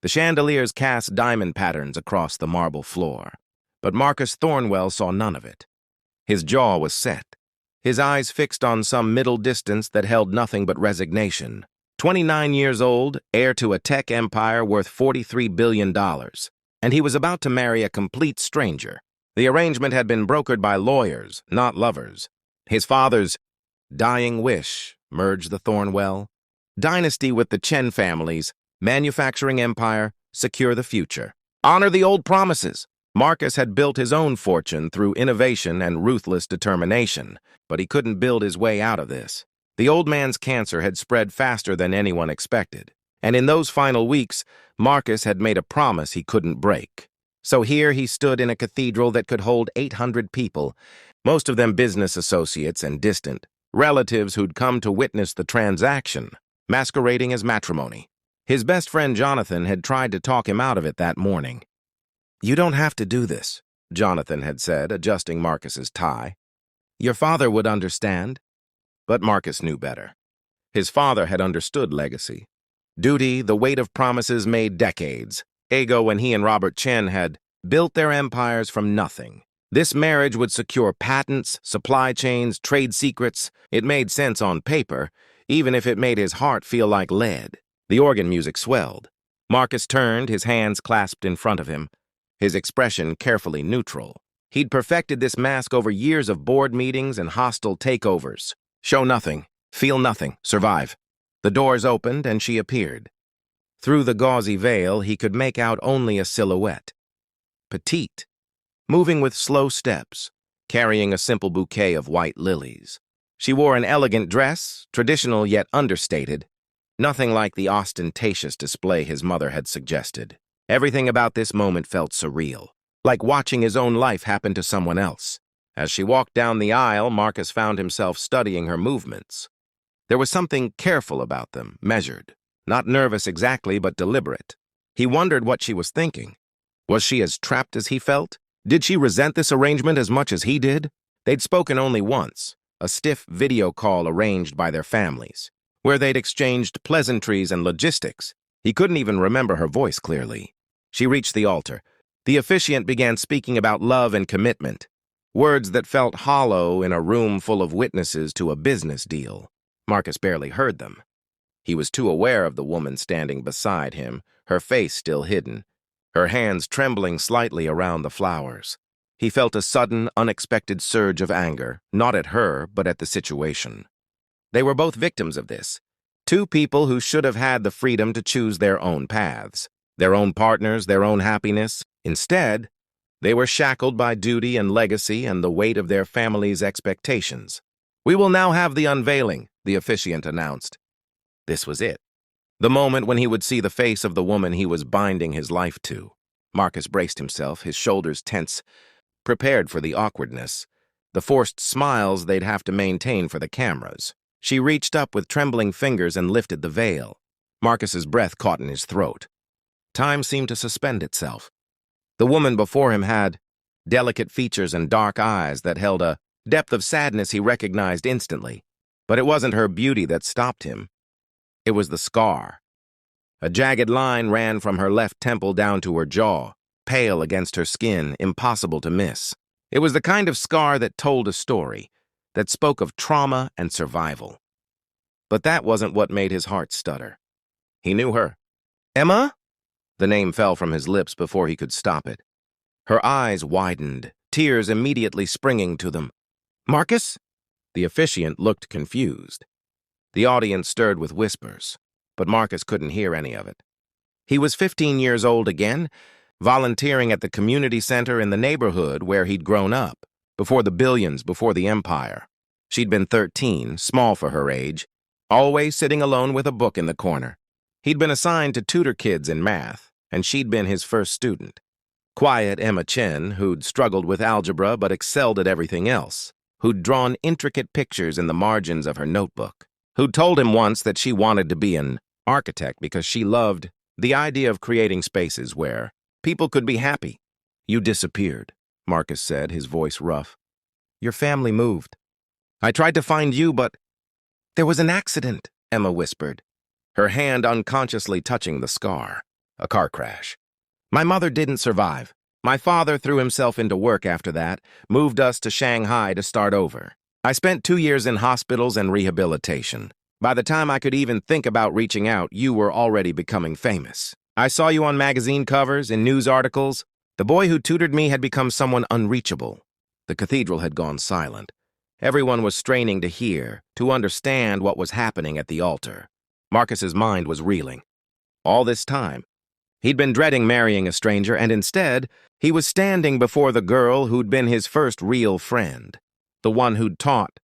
The chandeliers cast diamond patterns across the marble floor, but Marcus Thornwell saw none of it. His jaw was set, his eyes fixed on some middle distance that held nothing but resignation. 29 years old, heir to a tech empire worth $43 billion, and he was about to marry a complete stranger. The arrangement had been brokered by lawyers, not lovers. His father's dying wish merged the Thornwell dynasty with the Chen family's manufacturing empire, secure the future. Honor the old promises. Marcus had built his own fortune through innovation and ruthless determination, but he couldn't build his way out of this. The old man's cancer had spread faster than anyone expected, and in those final weeks, Marcus had made a promise he couldn't break. So here he stood in a cathedral that could hold 800 people, most of them business associates and distant relatives who'd come to witness the transaction, masquerading as matrimony. His best friend Jonathan had tried to talk him out of it that morning. "You don't have to do this," Jonathan had said, adjusting Marcus's tie. "Your father would understand." But Marcus knew better. His father had understood legacy. Duty, the weight of promises made decades, ago when he and Robert Chen had built their empires from nothing. This marriage would secure patents, supply chains, trade secrets. It made sense on paper, even if it made his heart feel like lead. The organ music swelled. Marcus turned, his hands clasped in front of him, his expression carefully neutral. He'd perfected this mask over years of board meetings and hostile takeovers. Show nothing, feel nothing, survive. The doors opened and she appeared. Through the gauzy veil, he could make out only a silhouette. Petite, moving with slow steps, carrying a simple bouquet of white lilies. She wore an elegant dress, traditional yet understated, nothing like the ostentatious display his mother had suggested. Everything about this moment felt surreal, like watching his own life happen to someone else. As she walked down the aisle, Marcus found himself studying her movements. There was something careful about them, measured. Not nervous exactly, but deliberate. He wondered what she was thinking. Was she as trapped as he felt? Did she resent this arrangement as much as he did? They'd spoken only once, a stiff video call arranged by their families, where they'd exchanged pleasantries and logistics. He couldn't even remember her voice clearly. She reached the altar. The officiant began speaking about love and commitment, words that felt hollow in a room full of witnesses to a business deal. Marcus barely heard them. He was too aware of the woman standing beside him, her face still hidden, her hands trembling slightly around the flowers. He felt a sudden, unexpected surge of anger, not at her, but at the situation. They were both victims of this. Two people who should have had the freedom to choose their own paths, their own partners, their own happiness. Instead, they were shackled by duty and legacy and the weight of their family's expectations. "We will now have the unveiling," the officiant announced. This was it. The moment when he would see the face of the woman he was binding his life to. Marcus braced himself, his shoulders tense, prepared for the awkwardness, the forced smiles they'd have to maintain for the cameras. She reached up with trembling fingers and lifted the veil. Marcus's breath caught in his throat. Time seemed to suspend itself. The woman before him had delicate features and dark eyes that held a depth of sadness he recognized instantly. But it wasn't her beauty that stopped him. It was the scar. A jagged line ran from her left temple down to her jaw, pale against her skin, impossible to miss. It was the kind of scar that told a story, that spoke of trauma and survival. But that wasn't what made his heart stutter. He knew her. "Emma?" The name fell from his lips before he could stop it. Her eyes widened, tears immediately springing to them. "Marcus?" The officiant looked confused. The audience stirred with whispers, but Marcus couldn't hear any of it. He was 15 years old again, volunteering at the community center in the neighborhood where he'd grown up, before the billions, before the empire. She'd been 13, small for her age, always sitting alone with a book in the corner. He'd been assigned to tutor kids in math, and she'd been his first student. Quiet Emma Chen, who'd struggled with algebra but excelled at everything else, who'd drawn intricate pictures in the margins of her notebook, who'd told him once that she wanted to be an architect because she loved the idea of creating spaces where people could be happy. "You disappeared," Marcus said, his voice rough. "Your family moved. I tried to find you, but—" "There was an accident," Emma whispered, her hand unconsciously touching the scar. A car crash. My mother didn't survive. My father threw himself into work after that, moved us to Shanghai to start over. I spent 2 years in hospitals and rehabilitation. By the time I could even think about reaching out, you were already becoming famous. I saw you on magazine covers, in news articles. The boy who tutored me had become someone unreachable. The cathedral had gone silent. Everyone was straining to hear, to understand what was happening at the altar. Marcus's mind was reeling. All this time, he'd been dreading marrying a stranger, and instead, he was standing before the girl who'd been his first real friend, the one who'd taught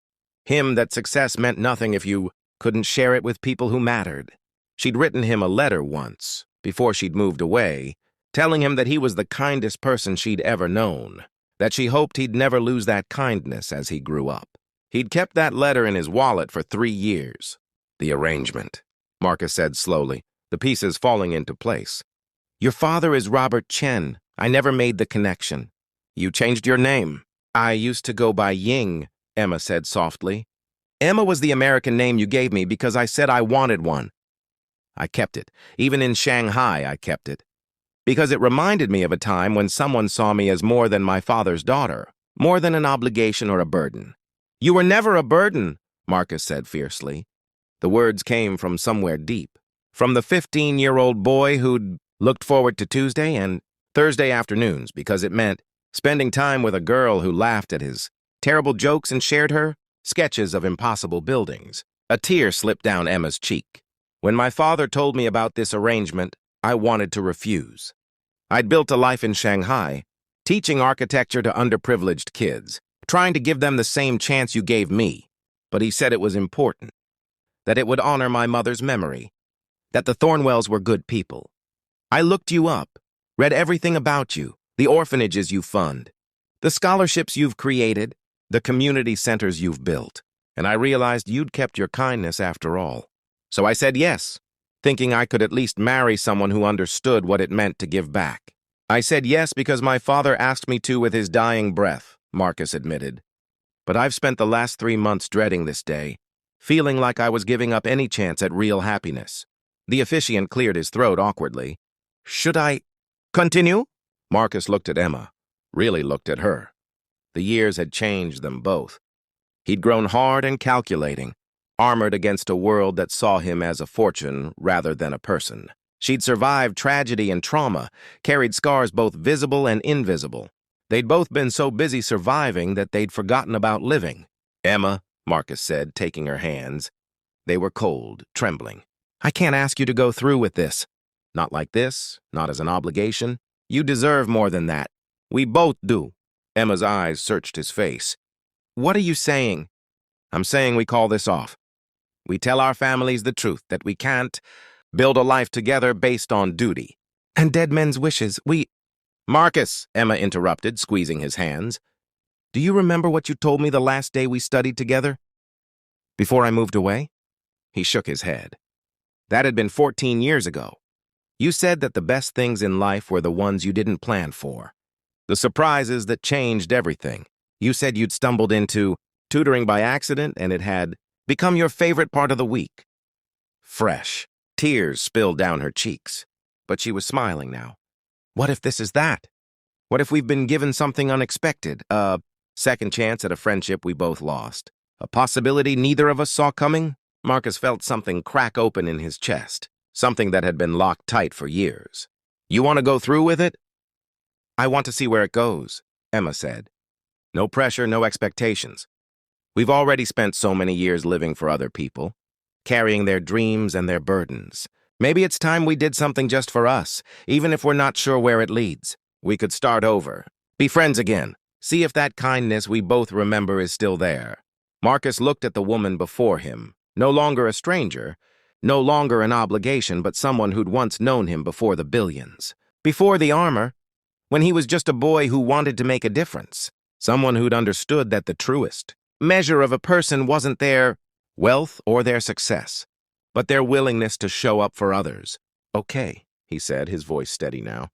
him that success meant nothing if you couldn't share it with people who mattered. She'd written him a letter once, before she'd moved away, telling him that he was the kindest person she'd ever known, that she hoped he'd never lose that kindness as he grew up. He'd kept that letter in his wallet for 3 years. The arrangement, Marcus said slowly, the pieces falling into place. Your father is Robert Chen. I never made the connection. You changed your name. I used to go by Ying, Emma said softly. Emma was the American name you gave me because I said I wanted one. I kept it. Even in Shanghai, I kept it. Because it reminded me of a time when someone saw me as more than my father's daughter, more than an obligation or a burden. You were never a burden, Marcus said fiercely. The words came from somewhere deep, from the 15-year-old boy who'd looked forward to Tuesday and Thursday afternoons because it meant spending time with a girl who laughed at his terrible jokes and shared her sketches of impossible buildings. A tear slipped down Emma's cheek. When my father told me about this arrangement, I wanted to refuse. I'd built a life in Shanghai, teaching architecture to underprivileged kids, trying to give them the same chance you gave me. But he said it was important, that it would honor my mother's memory, that the Thornwells were good people. I looked you up, read everything about you, the orphanages you fund, the scholarships you've created, the community centers you've built, and I realized you'd kept your kindness after all. So I said yes, thinking I could at least marry someone who understood what it meant to give back. I said yes because my father asked me to with his dying breath, Marcus admitted. But I've spent the last 3 months dreading this day, feeling like I was giving up any chance at real happiness. The officiant cleared his throat awkwardly. Should I continue? Marcus looked at Emma, really looked at her. The years had changed them both. He'd grown hard and calculating, armored against a world that saw him as a fortune rather than a person. She'd survived tragedy and trauma, carried scars both visible and invisible. They'd both been so busy surviving that they'd forgotten about living. Emma, Marcus said, taking her hands. They were cold, trembling. I can't ask you to go through with this. Not like this, not as an obligation. You deserve more than that. We both do. Emma's eyes searched his face. What are you saying? I'm saying we call this off. We tell our families the truth, that we can't build a life together based on duty. And dead men's wishes, Marcus, Emma interrupted, squeezing his hands. Do you remember what you told me the last day we studied together? Before I moved away? He shook his head. That had been 14 years ago. You said that the best things in life were the ones you didn't plan for. The surprises that changed everything. You said you'd stumbled into tutoring by accident and it had become your favorite part of the week. Fresh. Tears spilled down her cheeks. But she was smiling now. What if this is that? What if we've been given something unexpected? A second chance at a friendship we both lost? A possibility neither of us saw coming? Marcus felt something crack open in his chest. Something that had been locked tight for years. You want to go through with it? I want to see where it goes, Emma said. No pressure, no expectations. We've already spent so many years living for other people, carrying their dreams and their burdens. Maybe it's time we did something just for us, even if we're not sure where it leads. We could start over, be friends again, see if that kindness we both remember is still there. Marcus looked at the woman before him, no longer a stranger, no longer an obligation, but someone who'd once known him before the billions. Before the armor, when he was just a boy who wanted to make a difference. Someone who'd understood that the truest measure of a person wasn't their wealth or their success, but their willingness to show up for others. Okay, he said, his voice steady now,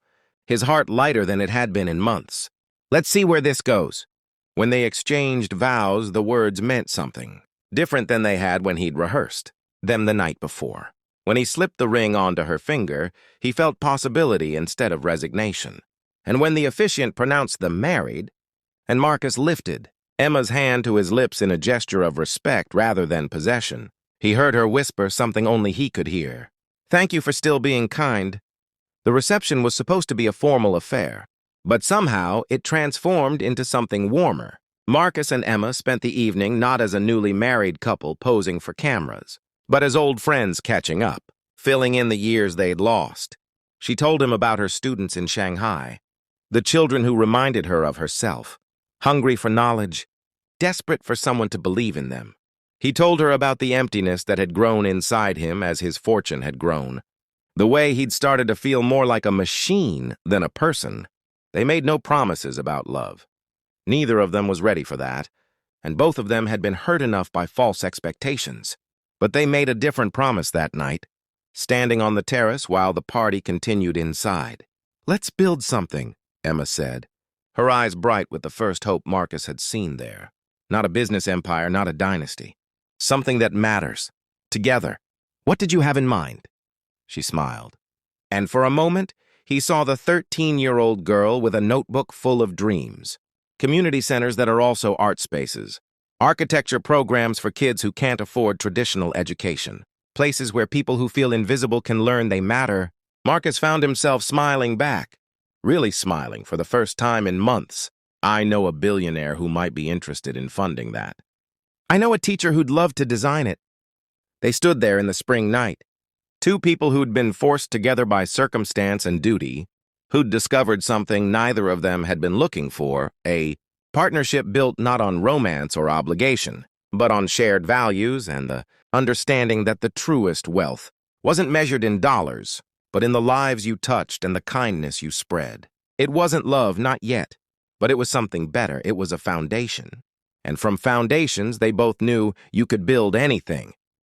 his heart lighter than it had been in months. Let's see where this goes. When they exchanged vows, the words meant something, different than they had when he'd rehearsed them the night before. When he slipped the ring onto her finger, he felt possibility instead of resignation. And when the officiant pronounced them married, and Marcus lifted Emma's hand to his lips in a gesture of respect rather than possession, he heard her whisper something only he could hear. "Thank you for still being kind." The reception was supposed to be a formal affair, but somehow it transformed into something warmer. Marcus and Emma spent the evening not as a newly married couple posing for cameras, but as old friends catching up, filling in the years they'd lost. She told him about her students in Shanghai, the children who reminded her of herself, hungry for knowledge, desperate for someone to believe in them. He told her about the emptiness that had grown inside him as his fortune had grown, the way he'd started to feel more like a machine than a person. They made no promises about love. Neither of them was ready for that, and both of them had been hurt enough by false expectations. But they made a different promise that night, standing on the terrace while the party continued inside. "Let's build something," Emma said, her eyes bright with the first hope Marcus had seen there. Not a business empire, not a dynasty. Something that matters. Together. "What did you have in mind?" She smiled. And for a moment, he saw the 13-year-old girl with a notebook full of dreams. Community centers that are also art spaces. Architecture programs for kids who can't afford traditional education. Places where people who feel invisible can learn they matter. Marcus found himself smiling back. Really smiling for the first time in months. "I know a billionaire who might be interested in funding that." "I know a teacher who'd love to design it." They stood there in the spring night. Two people who'd been forced together by circumstance and duty, who'd discovered something neither of them had been looking for, a partnership built not on romance or obligation, but on shared values and the understanding that the truest wealth wasn't measured in dollars, but in the lives you touched and the kindness you spread. It wasn't love, not yet, but it was something better. It was a foundation. And from foundations, they both knew you could build anything.